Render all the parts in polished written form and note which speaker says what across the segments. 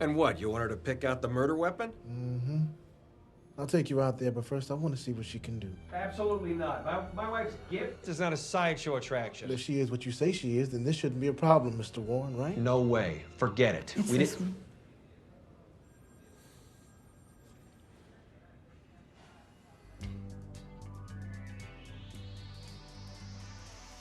Speaker 1: And what, you want her to pick out the murder weapon?
Speaker 2: Mm-hmm. I'll take you out there, but first I want to see what she can do.
Speaker 3: Absolutely not. My wife's gift is not a sideshow attraction.
Speaker 2: If she is what you say she is, then this shouldn't be a problem, Mr. Warren, right?
Speaker 3: No way. Forget it.
Speaker 4: It's this one.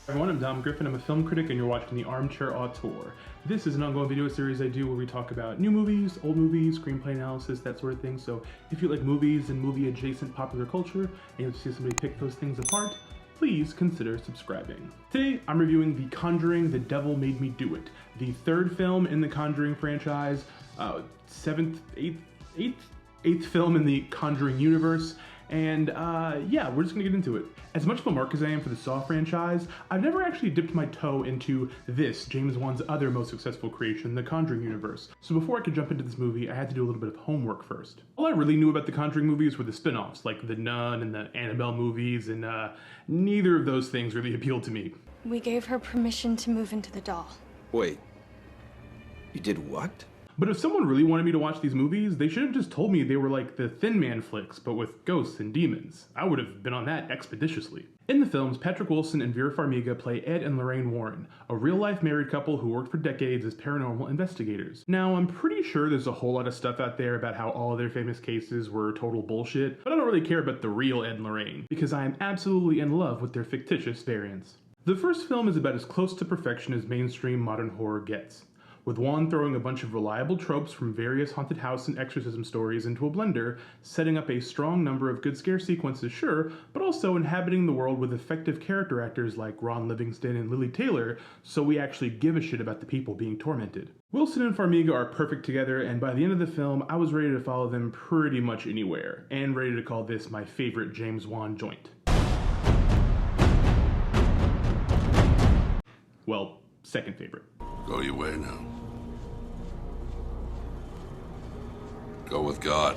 Speaker 5: Everyone, I'm Dom Griffin. I'm a film critic, and you're watching The Armchair Auteur. This is an ongoing video series I do where we talk about new movies, old movies, screenplay analysis, that sort of thing. So if you like movies and movie-adjacent popular culture, and you want to see somebody pick those things apart, please consider subscribing. Today, I'm reviewing The Conjuring: The Devil Made Me Do It, the third film in the Conjuring franchise, eighth film in the Conjuring universe, and yeah, we're just gonna get into it. As much of a mark as I am for the Saw franchise, I've never actually dipped my toe into this, James Wan's other most successful creation, the Conjuring universe. So before I could jump into this movie, I had to do a little bit of homework first. All I really knew about the Conjuring movies were the spin-offs, like the Nun and the Annabelle movies, and neither of those things really appealed to me.
Speaker 6: We gave her permission to move into the doll.
Speaker 1: Wait, you did what?
Speaker 5: But if someone really wanted me to watch these movies, they should have just told me they were like the Thin Man flicks, but with ghosts and demons. I would have been on that expeditiously. In the films, Patrick Wilson and Vera Farmiga play Ed and Lorraine Warren, a real-life married couple who worked for decades as paranormal investigators. Now, I'm pretty sure there's a whole lot of stuff out there about how all of their famous cases were total bullshit, but I don't really care about the real Ed and Lorraine, because I am absolutely in love with their fictitious variants. The first film is about as close to perfection as mainstream modern horror gets, with Wan throwing a bunch of reliable tropes from various haunted house and exorcism stories into a blender, setting up a strong number of good scare sequences, sure, but also inhabiting the world with effective character actors like Ron Livingston and Lily Taylor, so we actually give a shit about the people being tormented. Wilson and Farmiga are perfect together, and by the end of the film, I was ready to follow them pretty much anywhere, and ready to call this my favorite James Wan joint. Well, second favorite.
Speaker 7: Go your way now. Go with God.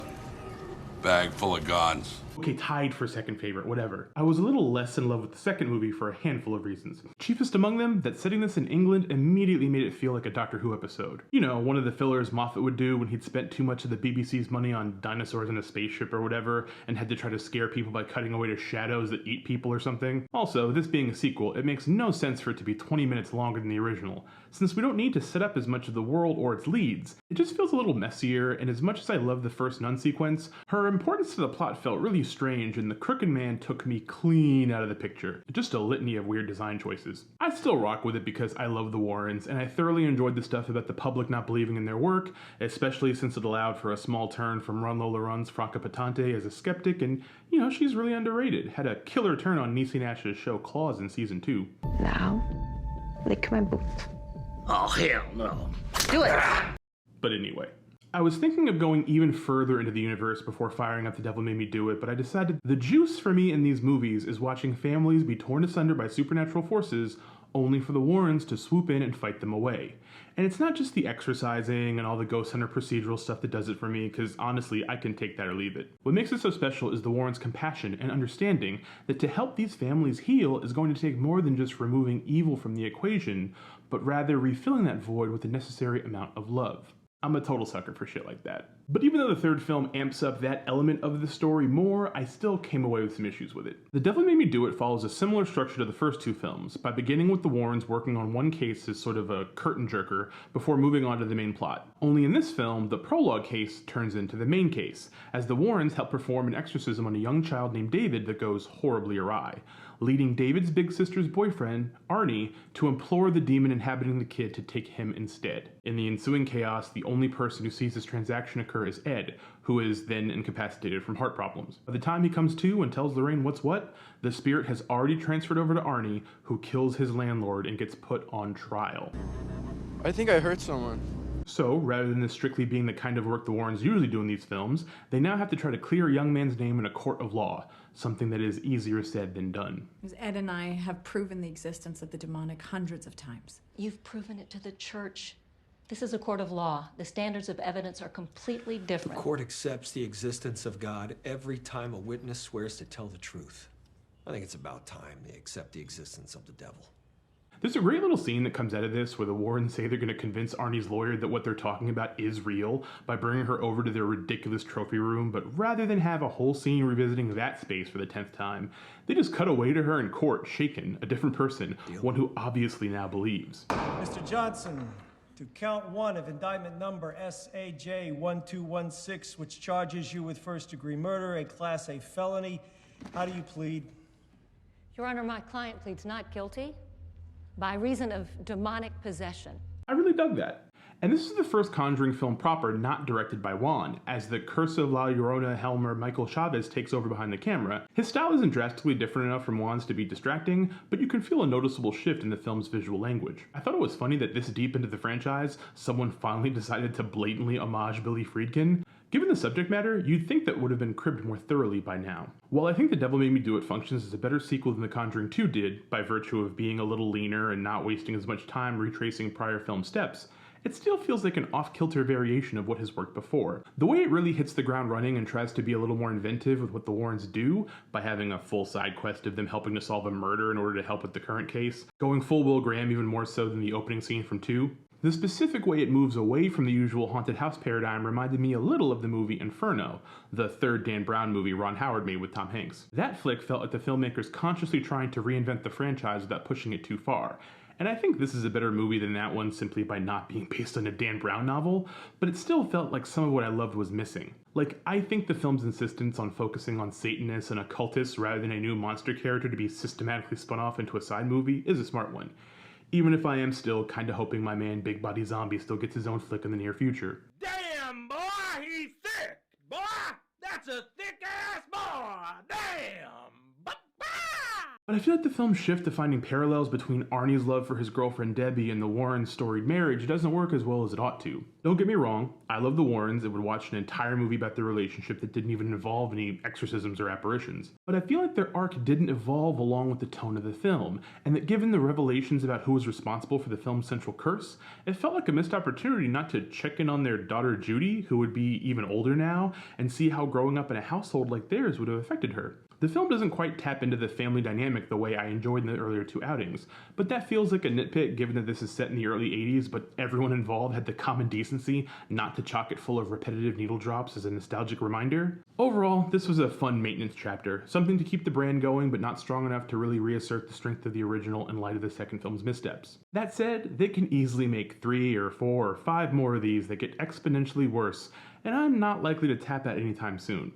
Speaker 7: Bag full of guns.
Speaker 5: Okay, tied for second favorite, whatever. I was a little less in love with the second movie for a handful of reasons. Chiefest among them, that setting this in England immediately made it feel like a Doctor Who episode. You know, one of the fillers Moffat would do when he'd spent too much of the BBC's money on dinosaurs in a spaceship or whatever, and had to try to scare people by cutting away to shadows that eat people or something. Also, this being a sequel, it makes no sense for it to be 20 minutes longer than the original, since we don't need to set up as much of the world or its leads. It just feels a little messier, and as much as I love the first Nun sequence, her importance to the plot felt really strange, and the Crooked Man took me clean out of the picture. Just a litany of weird design choices. I still rock with it because I love the Warrens, and I thoroughly enjoyed the stuff about the public not believing in their work, especially since it allowed for a small turn from Run Lola Run's Franca Patante as a skeptic, and you know, she's really underrated. Had a killer turn on Niecy Nash's show Claws in season 2.
Speaker 4: Now, lick my boot.
Speaker 8: Oh, hell no.
Speaker 4: Do it!
Speaker 5: But anyway. I was thinking of going even further into the universe before firing up The Devil Made Me Do It, but I decided the juice for me in these movies is watching families be torn asunder by supernatural forces only for the Warrens to swoop in and fight them away. And it's not just the exorcising and all the ghost hunter procedural stuff that does it for me, because honestly, I can take that or leave it. What makes it so special is the Warrens' compassion and understanding that to help these families heal is going to take more than just removing evil from the equation, but rather refilling that void with the necessary amount of love. I'm a total sucker for shit like that. But even though the third film amps up that element of the story more, I still came away with some issues with it. The Devil Made Me Do It follows a similar structure to the first two films, by beginning with the Warrens working on one case as sort of a curtain jerker before moving on to the main plot. Only in this film, the prologue case turns into the main case, as the Warrens help perform an exorcism on a young child named David that goes horribly awry, leading David's big sister's boyfriend, Arnie, to implore the demon inhabiting the kid to take him instead. In the ensuing chaos, the only person who sees this transaction occur is Ed, who is then incapacitated from heart problems. By the time he comes to and tells Lorraine what's what, the spirit has already transferred over to Arnie, who kills his landlord and gets put on trial.
Speaker 9: I think I hurt someone.
Speaker 5: So, rather than this strictly being the kind of work the Warrens usually do in these films, they now have to try to clear a young man's name in a court of law, something that is easier said than done.
Speaker 10: Ed and I have proven the existence of the demonic hundreds of times.
Speaker 11: You've proven it to the church. This is a court of law. The standards of evidence are completely different.
Speaker 1: The court accepts the existence of God every time a witness swears to tell the truth. I think it's about time they accept the existence of the devil.
Speaker 5: There's a great little scene that comes out of this where the Warrens say they're going to convince Arnie's lawyer that what they're talking about is real by bringing her over to their ridiculous trophy room, but rather than have a whole scene revisiting that space for the 10th time, they just cut away to her in court, shaken, a different person, one who obviously now believes.
Speaker 3: Mr. Johnson, to count 1 of indictment number SAJ-1216, which charges you with first-degree murder, a Class A felony, how do you plead?
Speaker 11: Your Honor, my client pleads not guilty by reason of demonic possession.
Speaker 5: I really dug that. And this is the first Conjuring film proper not directed by Wan, as the Curse of La Llorona helmer Michael Chaves takes over behind the camera. His style isn't drastically different enough from Wan's to be distracting, but you can feel a noticeable shift in the film's visual language. I thought it was funny that this deep into the franchise, someone finally decided to blatantly homage Billy Friedkin. Given the subject matter, you'd think that would have been cribbed more thoroughly by now. While I think The Devil Made Me Do It functions as a better sequel than The Conjuring 2 did, by virtue of being a little leaner and not wasting as much time retracing prior film steps, it still feels like an off-kilter variation of what has worked before. The way it really hits the ground running and tries to be a little more inventive with what the Warrens do, by having a full side quest of them helping to solve a murder in order to help with the current case, going full Will Graham even more so than the opening scene from 2, the specific way it moves away from the usual haunted house paradigm reminded me a little of the movie Inferno, the third Dan Brown movie Ron Howard made with Tom Hanks. That flick felt like the filmmakers consciously trying to reinvent the franchise without pushing it too far. And I think this is a better movie than that one simply by not being based on a Dan Brown novel, but it still felt like some of what I loved was missing. Like, I think the film's insistence on focusing on Satanists and occultists rather than a new monster character to be systematically spun off into a side movie is a smart one. Even if I am still kinda hoping my man Big Body Zombie still gets his own flick in the near future.
Speaker 8: Damn, boy, he's thick. Boy, that's a thick-ass boy. Damn.
Speaker 5: But I feel like the film's shift to finding parallels between Arnie's love for his girlfriend Debbie and the Warrens' storied marriage doesn't work as well as it ought to. Don't get me wrong, I love the Warrens and would watch an entire movie about their relationship that didn't even involve any exorcisms or apparitions. But I feel like their arc didn't evolve along with the tone of the film, and that given the revelations about who was responsible for the film's central curse, it felt like a missed opportunity not to check in on their daughter Judy, who would be even older now, and see how growing up in a household like theirs would have affected her. The film doesn't quite tap into the family dynamic the way I enjoyed in the earlier 2 outings, but that feels like a nitpick given that this is set in the early 80s, but everyone involved had the common decency not to chock it full of repetitive needle drops as a nostalgic reminder. Overall, this was a fun maintenance chapter, something to keep the brand going but not strong enough to really reassert the strength of the original in light of the second film's missteps. That said, they can easily make 3 or 4 or 5 more of these that get exponentially worse, and I'm not likely to tap out anytime soon.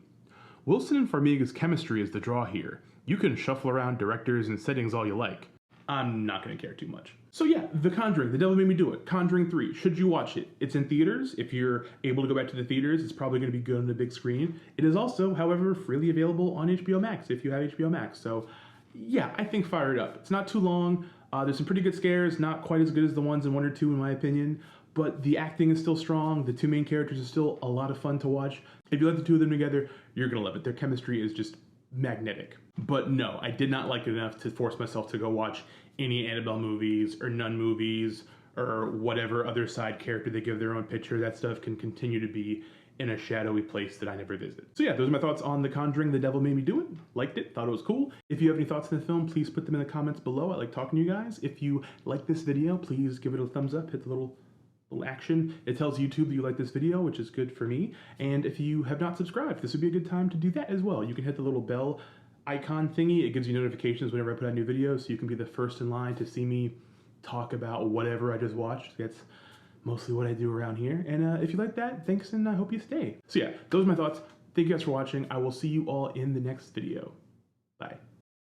Speaker 5: Wilson and Farmiga's chemistry is the draw here. You can shuffle around directors and settings all you like. I'm not going to care too much. So yeah, The Conjuring, The Devil Made Me Do It, Conjuring 3, should you watch it? It's in theaters. If you're able to go back to the theaters, it's probably going to be good on the big screen. It is also, however, freely available on HBO Max if you have HBO Max. So yeah, I think fire it up. It's not too long. There's some pretty good scares, not quite as good as the ones in 1 or 2 in my opinion. But the acting is still strong, the 2 main characters are still a lot of fun to watch. If you like the 2 of them together, you're gonna love it. Their chemistry is just magnetic. But no, I did not like it enough to force myself to go watch any Annabelle movies or Nun movies or whatever other side character they give their own picture. That stuff can continue to be in a shadowy place that I never visit. So yeah, those are my thoughts on The Conjuring, The Devil Made Me Do It. Liked it, thought it was cool. If you have any thoughts on the film, please put them in the comments below. I like talking to you guys. If you like this video, please give it a thumbs up, hit the little action. It tells YouTube that you like this video, which is good for me. And if you have not subscribed, this would be a good time to do that as well. You can hit the little bell icon thingy. It gives you notifications whenever I put out new videos, so you can be the first in line to see me talk about whatever I just watched. That's mostly what I do around here. And if you like that, thanks, and I hope you stay. So yeah, those are my thoughts. Thank you guys for watching. I will see you all in the next video. Bye.